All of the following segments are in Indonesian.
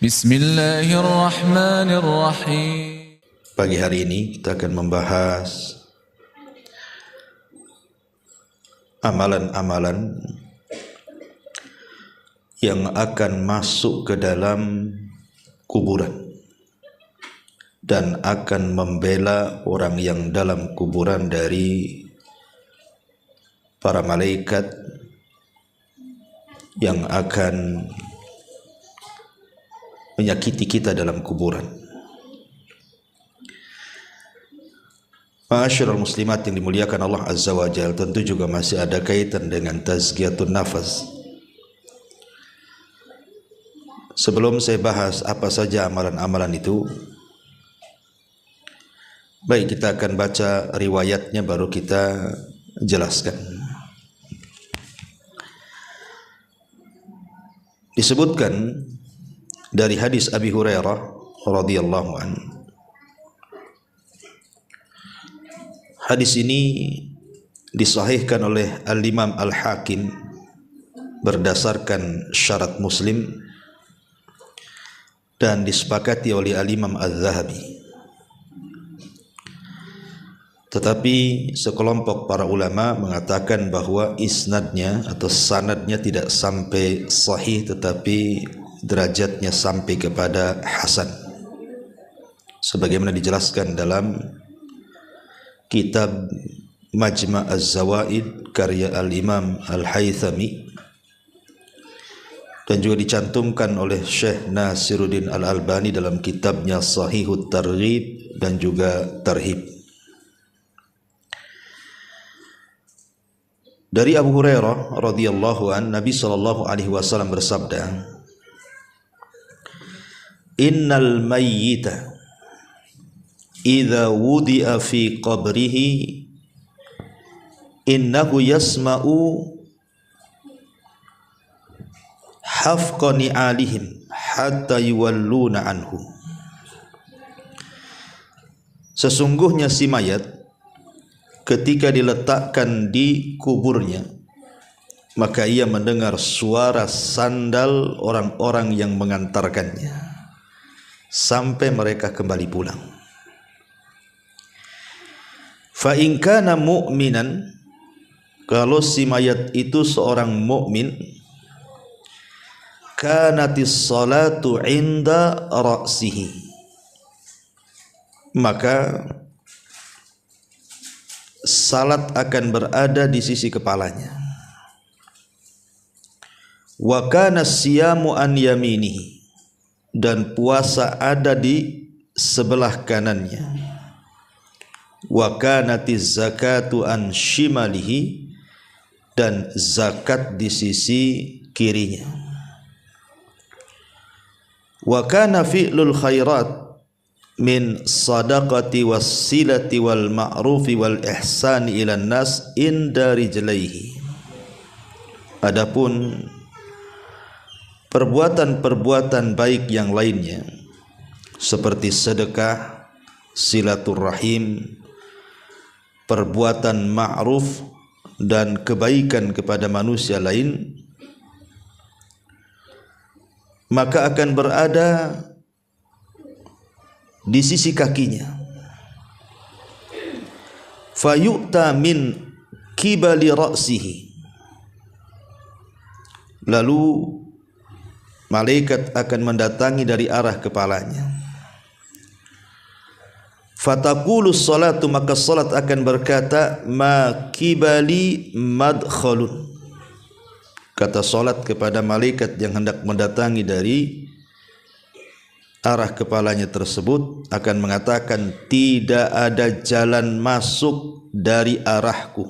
Bismillahirrahmanirrahim. Pagi hari ini kita akan membahas amalan-amalan yang akan masuk ke dalam kuburan dan akan membela orang yang dalam kuburan dari para malaikat yang akan menyakiti kita dalam kuburan. Ma'asyiral muslimat yang dimuliakan Allah Azza wa Jalla, tentu juga masih ada kaitan dengan tazkiyatun nafas. Sebelum saya bahas apa saja amalan-amalan itu, baik kita akan baca riwayatnya baru kita jelaskan. Disebutkan dari hadis Abi Hurairah radhiyallahu anhu. Hadis ini disahihkan oleh Al-Imam Al-Hakim berdasarkan syarat Muslim dan disepakati oleh Al-Imam Al-Zahabi. Tetapi sekelompok para ulama mengatakan bahwa isnadnya atau sanadnya tidak sampai sahih, tetapi derajatnya sampai kepada hasan, sebagaimana dijelaskan dalam kitab Majma' Az-Zawaid karya Al-Imam Al-Haythami, dan juga dicantumkan oleh Syekh Nasiruddin Al-Albani dalam kitabnya Sahihut Targhib dan juga Tarhib. Dari Abu Hurairah radhiyallahu an, Nabi sallallahu alaihi wasallam bersabda, "Innal mayyita idza wudi'a fi qabrihi innahu yasma'u hafqa ni'alihim hatta yuwalluna anhu." Sesungguhnya si mayat ketika diletakkan di kuburnya, maka ia mendengar suara sandal orang-orang yang mengantarkannya sampai mereka kembali pulang. Fa in kana mu'minan, kalau si mayat itu seorang mukmin, kanatis salatu inda ra'sihi, maka salat akan berada di sisi kepalanya. Wa kana siyamu an yaminihi, dan puasa ada di sebelah kanannya. Wa kanatiz zakatu an shimalihi, dan zakat di sisi kirinya. Wa kana fi'lul khairat min sadaqati wassilati wal ma'rufi wal ihsani ilan nas inda rijlaihi. Adapun perbuatan-perbuatan baik yang lainnya seperti sedekah, silaturrahim, perbuatan ma'ruf dan kebaikan kepada manusia lain, maka akan berada di sisi kakinya. Fayu'ta min kibali ra'sihi, lalu malaikat akan mendatangi dari arah kepalanya. Fataqulus salatu, maka salat akan berkata, ma kibali madkhalun. Kata salat kepada malaikat yang hendak mendatangi dari arah kepalanya tersebut akan mengatakan, tidak ada jalan masuk dari arahku.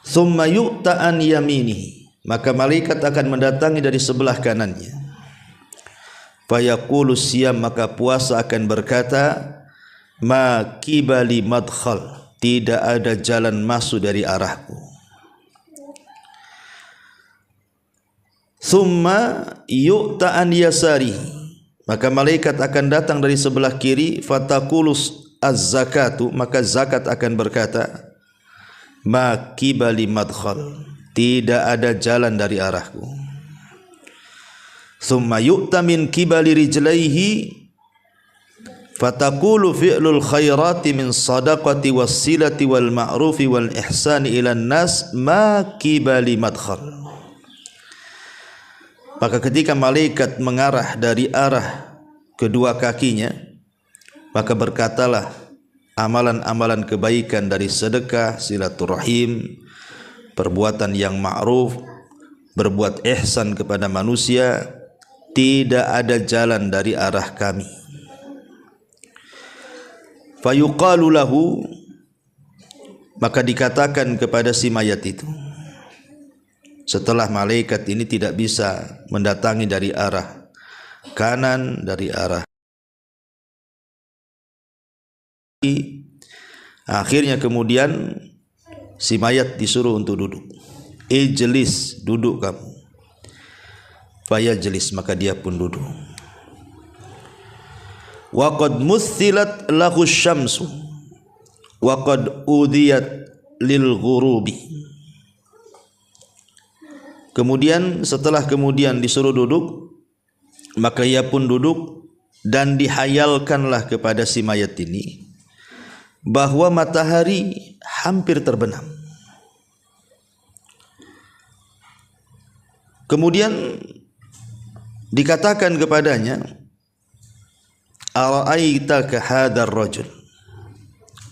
Thumma yu'ta an yaminihi, maka malaikat akan mendatangi dari sebelah kanannya. Fayaqulu siyam, maka puasa akan berkata, ma kibali madkhal, tidak ada jalan masuk dari arahku. Thumma yu'ta an yasari, maka malaikat akan datang dari sebelah kiri. Fataqulus az-zakatu, maka zakat akan berkata, ma kibali madkhal, tidak ada jalan dari arahku. thumma yu'ta min kibali rijlaihi fataqulu fi'lul khairati min sadaqati wassilati wal ma'rufi wal ihsani ilan nas ma kibali madkhal. Maka ketika malaikat mengarah dari arah kedua kakinya, maka berkatalah amalan-amalan kebaikan dari sedekah, silaturahim, perbuatan yang ma'ruf, berbuat ihsan kepada manusia, tidak ada jalan dari arah kami. Fayuqalu lahu, maka dikatakan kepada si mayat itu, setelah malaikat ini tidak bisa mendatangi dari arah kanan, dari arah kiri, akhirnya kemudian si mayat disuruh untuk duduk. Ijlis, duduk kamu. Fayajlis, maka dia pun duduk. Wa qad muthilat lahu syamsu wa qad udiyat lil ghurubi. Kemudian setelah disuruh duduk, maka ia pun duduk dan dihayalkanlah kepada si mayat ini bahwa matahari hampir terbenam. Kemudian dikatakan kepadanya, ara'aitaka hadzal rajul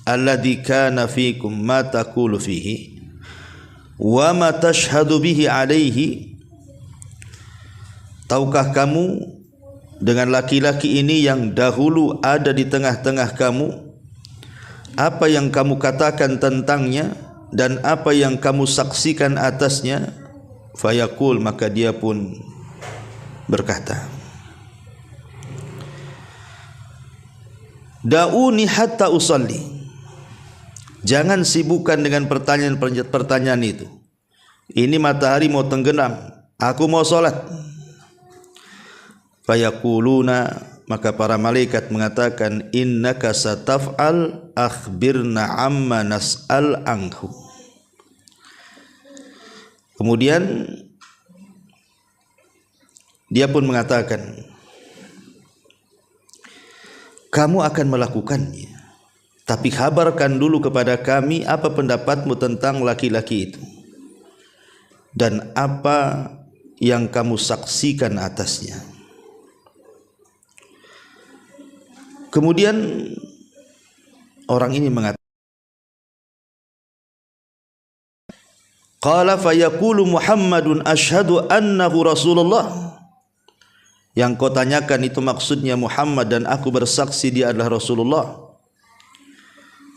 alladhi kana fikum ma taqulu fihi wa ma tashhadu bihi alaihi. Tahukah kamu dengan laki-laki ini yang dahulu ada di tengah-tengah kamu, apa yang kamu katakan tentangnya dan apa yang kamu saksikan atasnya? Fayaqul, maka dia pun berkata, da'uni hatta usalli. Jangan sibukkan dengan pertanyaan itu. Ini matahari mau tenggelam, aku mau salat. Fayaquluna, maka para malaikat mengatakan, innaka sataf'al akhbirna amma nas'al anhu. Kemudian dia pun mengatakan, kamu akan melakukannya, tapi kabarkan dulu kepada kami apa pendapatmu tentang laki-laki itu dan apa yang kamu saksikan atasnya. Kemudian orang ini mengatakan, qala fayaqulu Muhammadun asyhadu annahu Rasulullah. Yang kau tanyakan itu maksudnya Muhammad dan aku bersaksi dia adalah Rasulullah.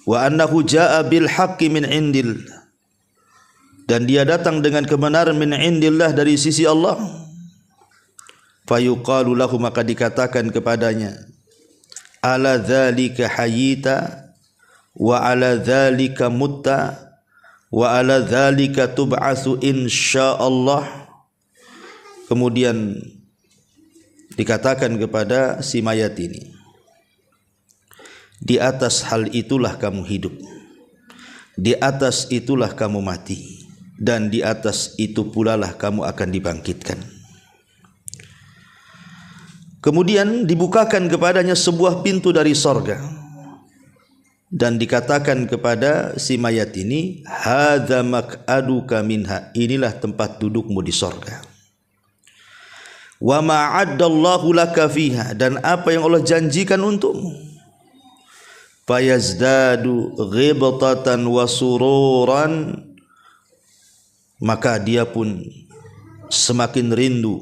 Wa annahu jaa bil haqqi min indil, dan dia datang dengan kebenaran min indillah, dari sisi Allah. Fayuqalu lahu, maka dikatakan kepadanya, ala dzalika hayyita wa ala dzalika mutta wa ala dzalika tub'atsu insyaallah. Kemudian dikatakan kepada si mayat ini, di atas hal itulah kamu hidup, di atas itulah kamu mati, dan di atas itu pula lah kamu akan dibangkitkan. Kemudian dibukakan kepadanya sebuah pintu dari sorga, dan dikatakan kepada si mayat ini, hadza maq'aduka minha, inilah tempat dudukmu di sorga. Wa ma'addallahu laka fiha, dan apa yang Allah janjikan untukmu. Fayazdadu ghibtatan wa sururan, maka dia pun semakin rindu,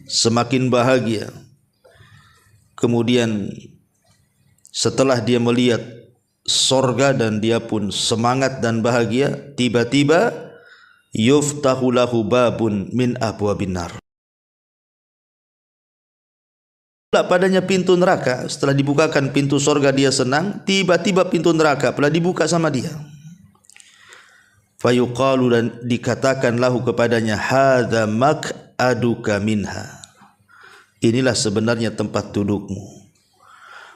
semakin bahagia. Kemudian setelah dia melihat sorga dan dia pun semangat dan bahagia, tiba-tiba yuftahu lahu babun min abwabin nar, padanya pintu neraka. Setelah dibukakan pintu sorga dia senang, tiba-tiba pintu neraka pula dibuka sama dia. Fayuqalu, dan dikatakan lahu kepadanya, hadza maq'aduka minha, inilah sebenarnya tempat dudukmu.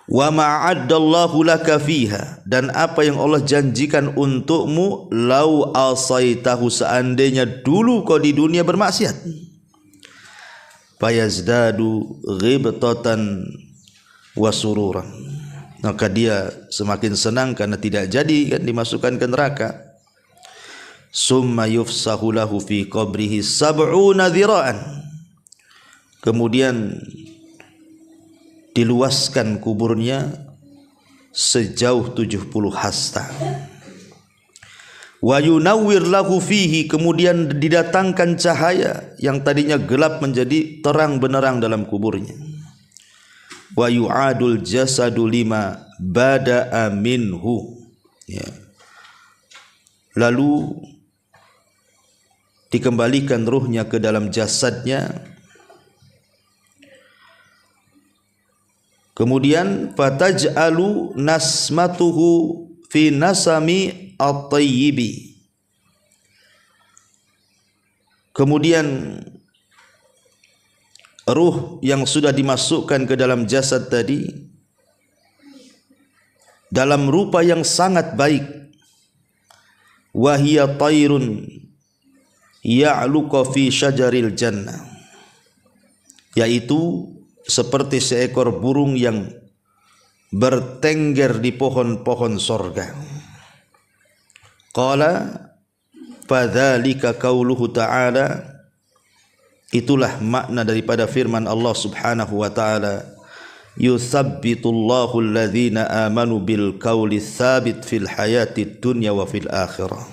Wa ma'addallahu laka fiha, dan apa yang Allah janjikan untukmu, lau asaitahu, seandainya dulu kau di dunia bermaksiat. fayazdadu ghibtatan wa sururan, maka dia semakin senang karena tidak jadi kan dimasukkan ke neraka. Summa yufsahu lahu fi qabrihi sab'una dhira'an, kemudian diluaskan kuburnya sejauh 70 hasta. Wa yunawwir lahu fihi, kemudian didatangkan cahaya yang tadinya gelap menjadi terang benderang dalam kuburnya. Wa yu'adul jasadu lima bada'a minhu, ya. Lalu dikembalikan ruhnya ke dalam jasadnya. Kemudian fataj'alu nasmatuhu fi nasami at-tayyibi, kemudian ruh yang sudah dimasukkan ke dalam jasad tadi dalam rupa yang sangat baik, wa hiya tayrun ya'luqa fi syajaril jannah, yaitu seperti seekor burung yang bertengger di pohon-pohon sorga. Qala fadzalika qauluhu ta'ala, itulah makna daripada firman Allah Subhanahu wa taala, yutsabbitullahu alladhina amanu bil qauli tsabit fil hayatid dunya wa fil akhirah.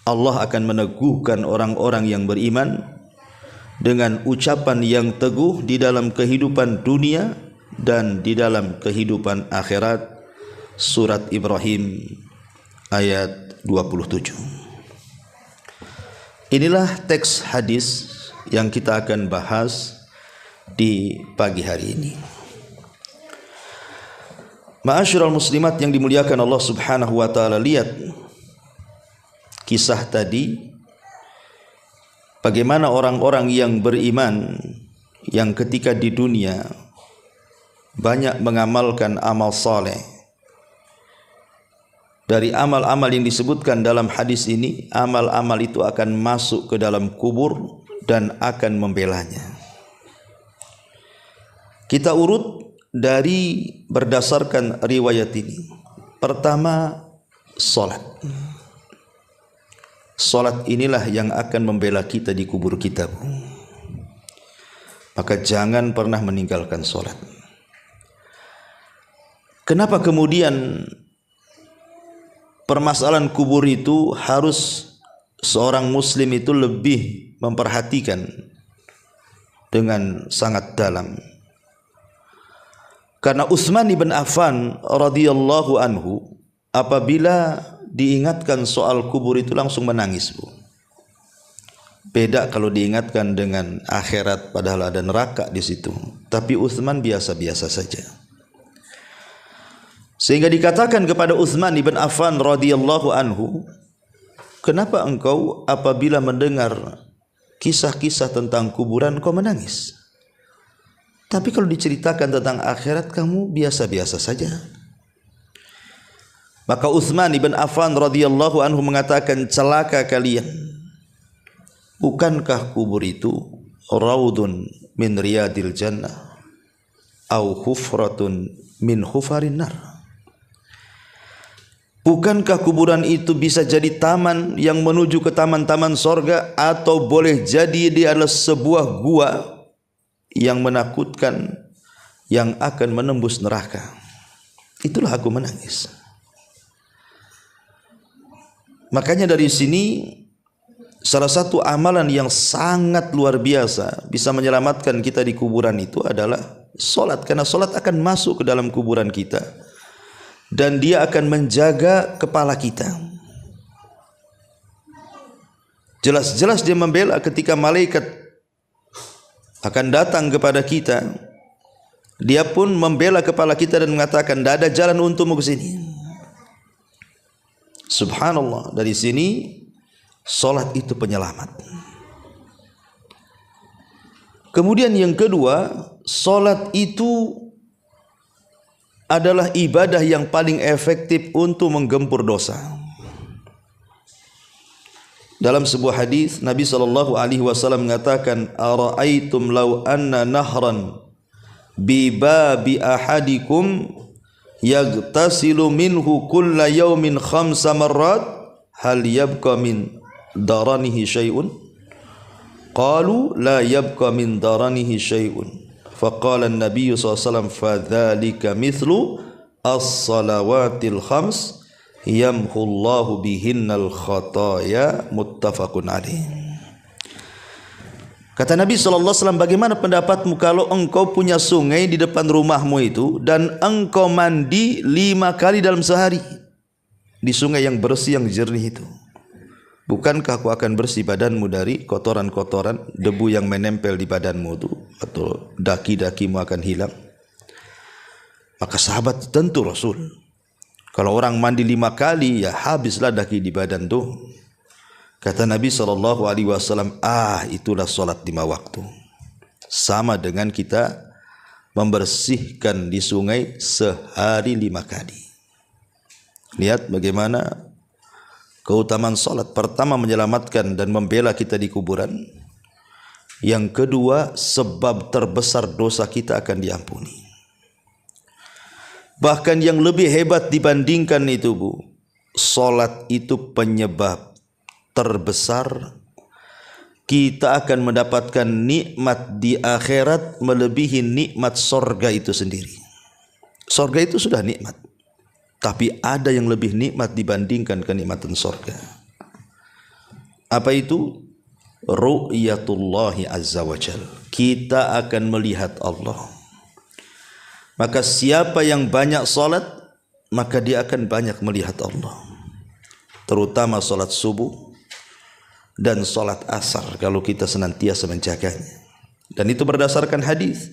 Allah akan meneguhkan orang-orang yang beriman dengan ucapan yang teguh di dalam kehidupan dunia dan di dalam kehidupan akhirat. Surat Ibrahim ayat 27. Inilah teks hadis yang kita akan bahas di pagi hari ini. Ma'asyiral muslimat yang dimuliakan Allah Subhanahu wa taala, lihat kisah tadi, bagaimana orang-orang yang beriman yang ketika di dunia banyak mengamalkan amal saleh. Dari amal-amal yang disebutkan dalam hadis ini, amal-amal itu akan masuk ke dalam kubur dan akan membelanya. Kita urut dari berdasarkan riwayat ini. Pertama, salat. Salat inilah yang akan membela kita di kubur kita. Maka jangan pernah meninggalkan salat. Kenapa kemudian permasalahan kubur itu harus seorang muslim itu lebih memperhatikan dengan sangat dalam? Karena Utsman bin Affan radhiyallahu anhu apabila diingatkan soal kubur itu langsung menangis, Bu. Beda kalau diingatkan dengan akhirat padahal ada neraka di situ. Tapi Utsman biasa-biasa saja. Sehingga dikatakan kepada Utsman bin Affan radhiyallahu anhu, kenapa engkau apabila mendengar kisah-kisah tentang kuburan kau menangis? Tapi kalau diceritakan tentang akhirat kamu biasa-biasa saja. Maka Utsman bin Affan radhiyallahu anhu mengatakan, celaka kalian. Bukankah kubur itu raudun min riyadil jannah au hufratun min hufarin nar? Bukankah kuburan itu bisa jadi taman yang menuju ke taman-taman sorga, atau boleh jadi dia adalah sebuah gua yang menakutkan yang akan menembus neraka? Itulah aku menangis. Makanya dari sini salah satu amalan yang sangat luar biasa bisa menyelamatkan kita di kuburan itu adalah solat. Karena solat akan masuk ke dalam kuburan kita dan dia akan menjaga kepala kita. Jelas-jelas dia membela ketika malaikat akan datang kepada kita. Dia pun membela kepala kita dan mengatakan, tidak ada jalan untukmu ke sini. Subhanallah, dari sini solat itu penyelamat. Kemudian yang kedua, solat itu adalah ibadah yang paling efektif untuk menggempur dosa. Dalam sebuah hadis Nabi SAW mengatakan, ara'aitum law anna nahran bi babi ahadikum yagtasilu minhu kulla yawmin 5 marrat hal yabqa min daranihi syai'un? Qalu la yabqa min daranihi syai'un. Faqala an-nabiy SAW, fadzalika mithlu as-salawatil 5 yamhullahu bihinnal khataya, muttafaqun alaih. Kata Nabi SAW, bagaimana pendapatmu kalau engkau punya sungai di depan rumahmu itu dan engkau mandi 5 kali dalam sehari di sungai yang bersih, yang jernih itu? Bukankah aku akan bersih badanmu dari kotoran-kotoran, debu yang menempel di badanmu itu, atau daki-dakimu akan hilang? Maka sahabat tentu Rasul, kalau orang mandi 5 kali, ya habislah daki di badan tuh. Kata Nabi SAW, itulah solat 5 waktu. Sama dengan kita membersihkan di sungai sehari 5 kali. Lihat bagaimana keutamaan solat. Pertama, menyelamatkan dan membela kita di kuburan. Yang kedua, sebab terbesar dosa kita akan diampuni. Bahkan yang lebih hebat dibandingkan itu, Bu, solat itu penyebab terbesar kita akan mendapatkan nikmat di akhirat melebihi nikmat sorga itu sendiri. Sorga itu sudah nikmat, tapi ada yang lebih nikmat dibandingkan kenikmatan sorga. Apa itu? Ru'yatullahi azza wa jal. Kita akan melihat Allah. Maka siapa yang banyak solat, maka dia akan banyak melihat Allah. Terutama solat subuh dan solat asar, kalau kita senantiasa menjaganya. Dan itu berdasarkan hadis.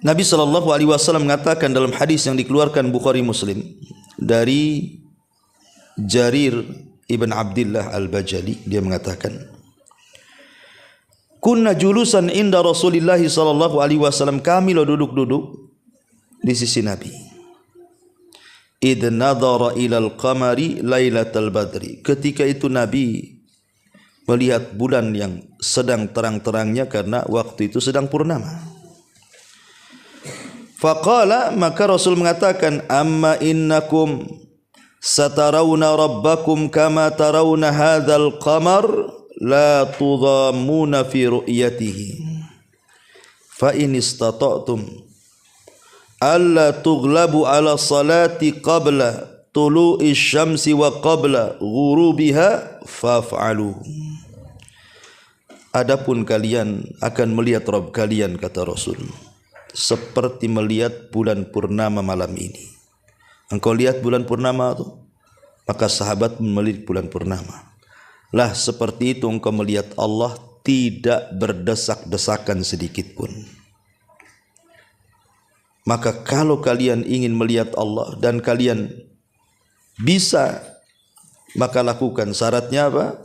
Nabi SAW mengatakan dalam hadis yang dikeluarkan Bukhari Muslim dari Jarir ibn Abdullah al-Bajali, dia mengatakan, kunna julusan inda Rasulillah SAW, kami lo duduk-duduk di sisi Nabi. Idh nadhara ilal qamari lailatal badri, ketika itu Nabi melihat bulan yang sedang terang-terangnya karena waktu itu sedang purnama. Faqala, maka Rasul mengatakan, amma innakum satarawna rabbakum kama tarawna hadzal qamar la tudhammuna fi ru'yatihi fa in istata'tum alla tughlabu ala salati qabla tulu'i syamsi wa qabla ghurubiha faf'alu. Adapun kalian akan melihat Rabb kalian, kata Rasul, seperti melihat bulan purnama malam ini. Engkau lihat bulan purnama itu, maka sahabat melihat bulan purnama. Lah seperti itu engkau melihat Allah, tidak berdesak-desakan sedikit pun. Maka kalau kalian ingin melihat Allah dan kalian bisa, maka lakukan. Syaratnya apa?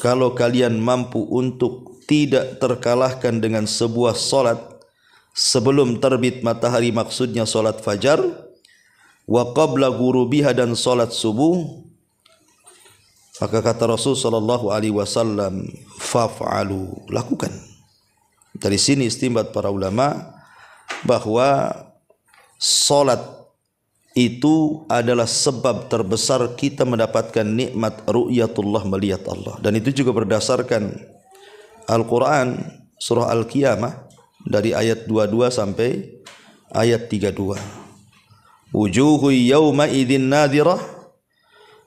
Kalau kalian mampu untuk tidak terkalahkan dengan sebuah solat sebelum terbit matahari, maksudnya solat fajar, wa qabla ghurubiha, dan solat subuh, maka kata Rasul sallallahu alaihi wasallam, faf'alu, lakukan. Dari sini istinbat para ulama bahwa salat itu adalah sebab terbesar kita mendapatkan nikmat ru'yatullah, melihat Allah. Dan itu juga berdasarkan Al-Quran surah Al-Qiyamah dari ayat 22 sampai ayat 32. Wujuhu yawma idzin nadhirah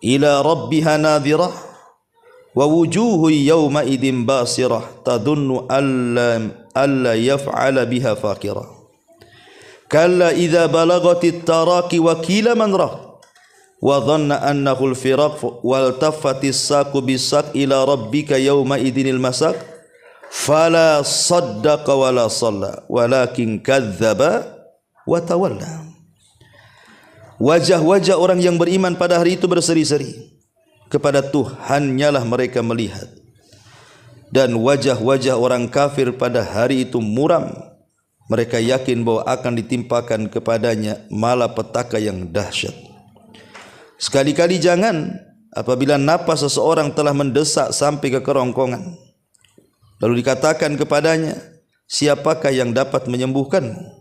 ila rabbiha nadhirah wa wujuhu yawma idzin basirah tadunnu alla yaf'ala biha faqirah kalla idza balagatit taraqi wa qila man raq wa dhanna annahu al-firaq wal taffatis saqu bisaq ila rabbika yawma idzinil masaq fala saddaqa wala shalla walakin kadzdzaba wa tawalla. Wajah-wajah orang yang beriman pada hari itu berseri-seri, kepada Tuhannya lah mereka melihat. Dan wajah-wajah orang kafir pada hari itu muram, mereka yakin bahwa akan ditimpakan kepadanya malapetaka yang dahsyat. Sekali-kali jangan apabila napas seseorang telah mendesak sampai ke kerongkongan, lalu dikatakan kepadanya, siapakah yang dapat menyembuhkanmu?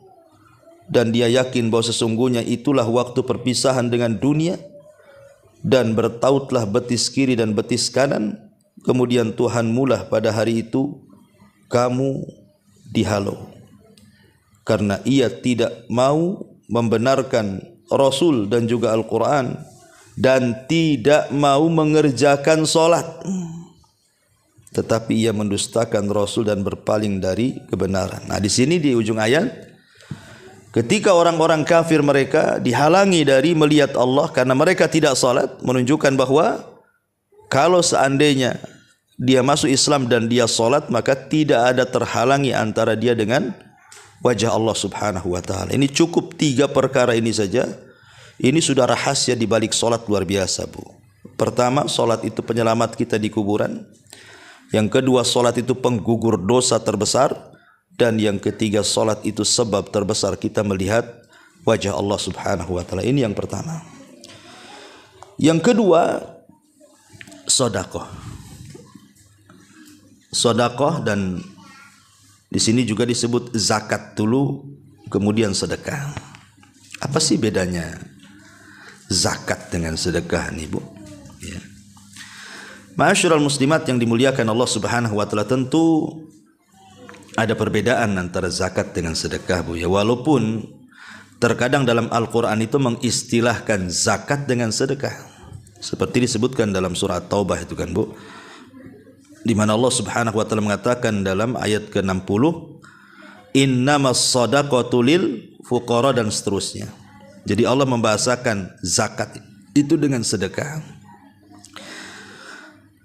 Dan dia yakin bahwa sesungguhnya itulah waktu perpisahan dengan dunia, dan bertautlah betis kiri dan betis kanan, kemudian Tuhanmu lah pada hari itu kamu dihalau. Karena ia tidak mau membenarkan Rasul dan juga Al-Quran, dan tidak mau mengerjakan solat, tetapi ia mendustakan Rasul dan berpaling dari kebenaran. Nah, di sini di ujung ayat, ketika orang-orang kafir mereka dihalangi dari melihat Allah karena mereka tidak salat, menunjukkan bahwa kalau seandainya dia masuk Islam dan dia salat, maka tidak ada terhalangi antara dia dengan wajah Allah Subhanahu wa taala. Ini cukup 3 perkara ini saja. Ini sudah rahasia di balik salat luar biasa, Bu. Pertama, salat itu penyelamat kita di kuburan. Yang kedua, salat itu penggugur dosa terbesar. Dan yang ketiga, salat itu sebab terbesar kita melihat wajah Allah Subhanahu wa taala. Ini yang pertama. Yang kedua, sedekah. Sedekah, dan di sini juga disebut zakat dulu, kemudian sedekah. Apa sih bedanya zakat dengan sedekah nih, Bu? Ya. Ma'asyiral muslimat yang dimuliakan Allah Subhanahu wa taala, tentu ada perbedaan antara zakat dengan sedekah, Bu, ya. Walaupun terkadang dalam Al-Qur'an itu mengistilahkan zakat dengan sedekah. Seperti disebutkan dalam surah Taubah itu kan, Bu, di mana Allah Subhanahu wa taala mengatakan dalam ayat ke-60, innamas shadaqatu lil fuqara, dan seterusnya. Jadi Allah membahasakan zakat itu dengan sedekah.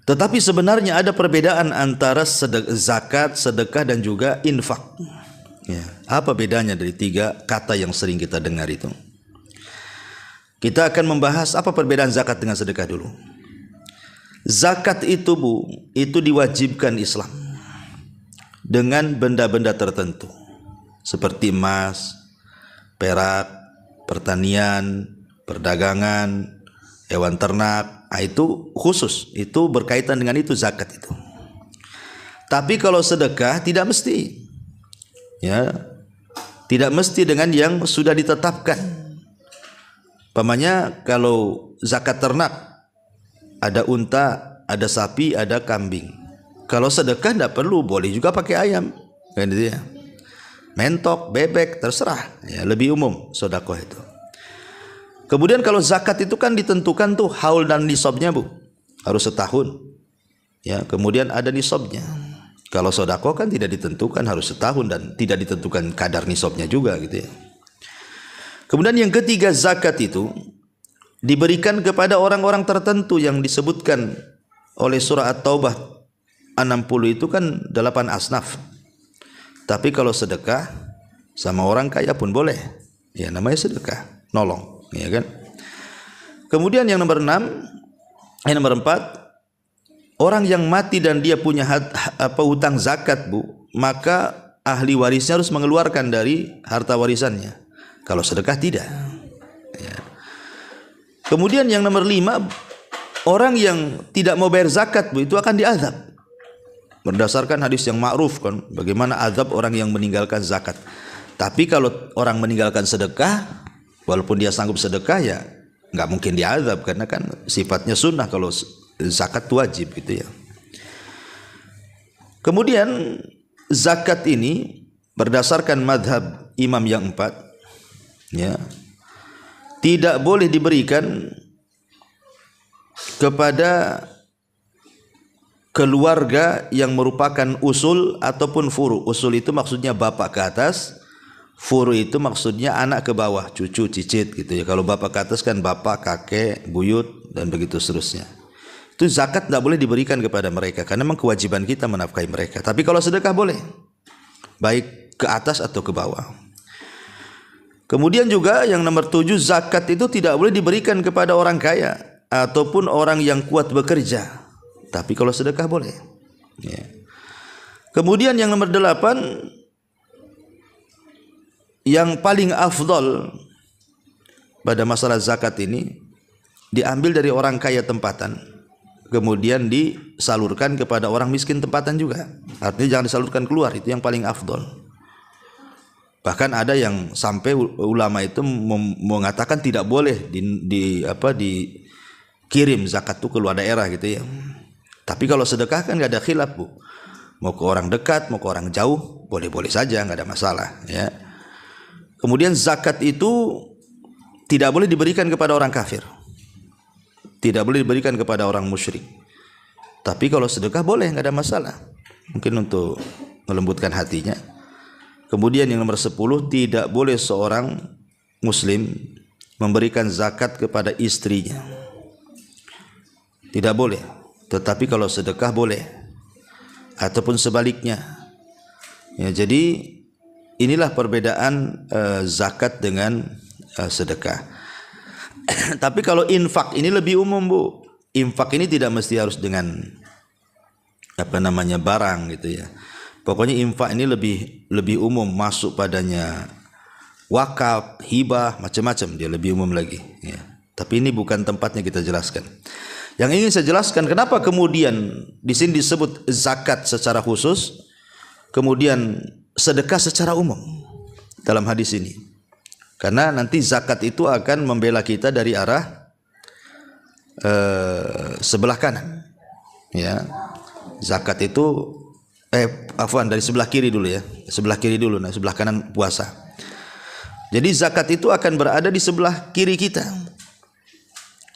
Tetapi sebenarnya ada perbedaan antara zakat, sedekah, dan juga infak. Ya, apa bedanya dari 3 kata yang sering kita dengar itu? Kita akan membahas apa perbedaan zakat dengan sedekah dulu. Zakat itu, Bu, itu diwajibkan Islam dengan benda-benda tertentu seperti emas, perak, pertanian, perdagangan, hewan ternak. Nah, itu khusus, itu berkaitan dengan itu zakat itu. Tapi kalau sedekah tidak mesti, ya, tidak mesti dengan yang sudah ditetapkan. Pamannya kalau zakat ternak, ada unta, ada sapi, ada kambing. Kalau sedekah tidak perlu, boleh juga pakai ayam, kan gitu ya. Mentok, bebek, terserah, ya, lebih umum sedekah itu. Kemudian kalau zakat itu kan ditentukan tuh haul dan nisabnya, Bu, harus setahun, ya. Kemudian ada nisabnya. Kalau sedekah kan tidak ditentukan, harus setahun, dan tidak ditentukan kadar nisabnya juga, gitu ya. Kemudian yang ketiga, zakat itu diberikan kepada orang-orang tertentu yang disebutkan oleh surah At-Taubah 60 itu kan 8 asnaf. Tapi kalau sedekah sama orang kaya pun boleh, ya, namanya sedekah, nolong, ya kan. Kemudian yang nomor 4, orang yang mati dan dia punya hutang zakat, Bu, maka ahli warisnya harus mengeluarkan dari harta warisannya. Kalau sedekah tidak, ya. Kemudian yang nomor 5, orang yang tidak mau bayar zakat, Bu, itu akan diazab. Berdasarkan hadis yang ma'ruf kan, bagaimana azab orang yang meninggalkan zakat. Tapi kalau orang meninggalkan sedekah, walaupun dia sanggup sedekah, ya nggak mungkin diazab, karena kan sifatnya sunnah. Kalau zakat wajib, gitu ya. Kemudian zakat ini berdasarkan madhab imam yang 4, ya, tidak boleh diberikan kepada keluarga yang merupakan usul ataupun furu. Usul itu maksudnya bapak ke atas, furu itu maksudnya anak ke bawah, cucu, cicit, gitu ya. Kalau bapak ke atas kan bapak, kakek, buyut, dan begitu seterusnya. Itu zakat tidak boleh diberikan kepada mereka, karena memang kewajiban kita menafkahi mereka. Tapi kalau sedekah boleh, baik ke atas atau ke bawah. Kemudian juga yang nomor 7, zakat itu tidak boleh diberikan kepada orang kaya ataupun orang yang kuat bekerja. Tapi kalau sedekah boleh, ya. Kemudian yang nomor 8, yang paling afdal pada masalah zakat ini diambil dari orang kaya tempatan, kemudian disalurkan kepada orang miskin tempatan juga. Artinya jangan disalurkan keluar, itu yang paling afdol. Bahkan ada yang sampai ulama itu mengatakan tidak boleh dikirim zakat itu ke luar daerah gitu ya. Tapi kalau sedekah kan nggak ada khilaf, Bu. Mau ke orang dekat, mau ke orang jauh, boleh-boleh saja, nggak ada masalah ya. Kemudian zakat itu tidak boleh diberikan kepada orang kafir, tidak boleh diberikan kepada orang musyrik. Tapi kalau sedekah boleh, nggak ada masalah. Mungkin untuk melembutkan hatinya. Kemudian yang nomor 10, tidak boleh seorang muslim memberikan zakat kepada istrinya. Tidak boleh. Tetapi kalau sedekah boleh. Ataupun sebaliknya. Ya, jadi inilah perbedaan zakat dengan sedekah. Tapi kalau infak ini lebih umum, Bu. Infak ini tidak mesti harus dengan barang gitu ya. Pokoknya infak ini lebih umum, masuk padanya wakaf, hibah, macam-macam, dia lebih umum lagi ya. Tapi ini bukan tempatnya kita jelaskan. Yang ingin saya jelaskan, kenapa kemudian di sini disebut zakat secara khusus, kemudian sedekah secara umum dalam hadis ini. Karena nanti zakat itu akan membela kita dari arah sebelah kanan. Ya. Zakat itu dari sebelah kiri dulu ya. Sebelah kiri dulu, nah sebelah kanan puasa. Jadi zakat itu akan berada di sebelah kiri kita.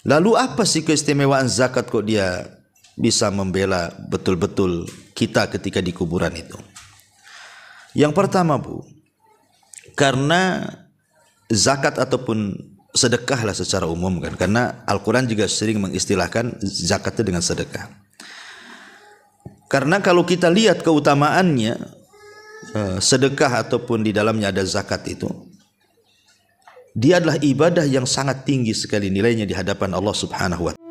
Lalu apa sih keistimewaan zakat kok dia bisa membela betul-betul kita ketika di kuburan itu? Yang pertama, Bu, karena zakat ataupun sedekah lah secara umum kan, karena Al-Quran juga sering mengistilahkan zakat itu dengan sedekah. Karena kalau kita lihat keutamaannya, sedekah ataupun di dalamnya ada zakat itu, dia adalah ibadah yang sangat tinggi sekali nilainya di hadapan Allah Subhanahu wa Ta'ala.